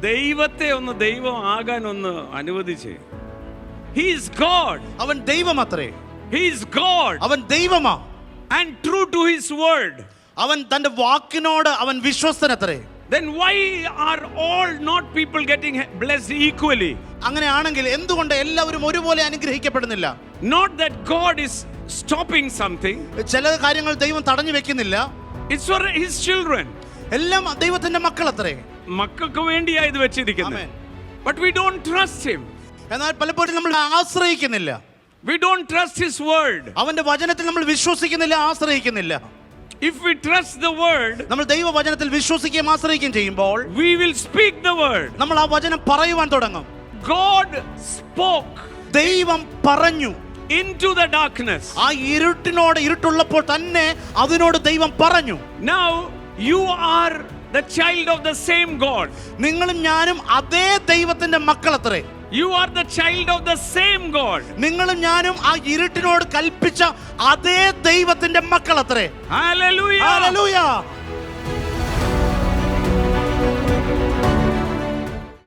ദൈവത്തെ ഒന്ന് ദൈവം ആകാൻ ഒന്ന് അനുവദിച്ചേ. He is God. അവൻ ദൈവമത്രേ. He is God. അവൻ ദൈവമാ. And true to his word. അവൻ തന്റെ വാക്കിനോട് അവൻ വിശ്വസ്തനത്രേ. Then why are all not people getting blessed equally? അങ്ങനെയാണെങ്കിൽ എന്തുകൊണ്ട് എല്ലാവരും ഒരുപോലെ അനുഗ്രഹിക്കപ്പെടുന്നില്ല? Not that God is stopping something. ചില കാര്യങ്ങൾ ദൈവം തടഞ്ഞു വെക്കുന്നില്ല. It's for his children. എല്ലാം ദൈവത്തിന്റെ മക്കളത്രേ. മക്കൾക്ക് വേണ്ടിയാ ഇത് വെച്ചിരിക്കുന്നത്. But we don't trust him. എന്നാൽ പലപ്പോഴും നമ്മൾ ആശ്രയിക്കുന്നില്ല. We don't trust his word. അവന്റെ വചനത്തിൽ നമ്മൾ വിശ്വസിക്കുന്നില്ല, ആശ്രയിക്കുന്നില്ല. If we trust the word, നമ്മൾ ദൈവവചനത്തിൽ വിശ്വസിക്കുകയും ആശ്രയിക്കുകയും ചെയ്യുമ്പോൾ we will speak the word. നമ്മൾ ആ വചനം പറയുവാൻ തുടങ്ങും. God spoke. ദൈവം പറഞ്ഞു into the darkness. ആ ഇരുട്ടുള്ളപ്പോൾ തന്നെ അതിനോട് ദൈവം പറഞ്ഞു. Now you are the child of the same God. നിങ്ങളും ഞാനും അതേ ദൈവത്തിന്റെ മക്കളത്രേ. You are the child of the same God. നിങ്ങളും ഞാനും ആ ഇരുട്ടിനോട് കൽപ്പിച്ച അതേ ദൈവത്തിന്റെ മക്കളത്രേ. Hallelujah. Hallelujah.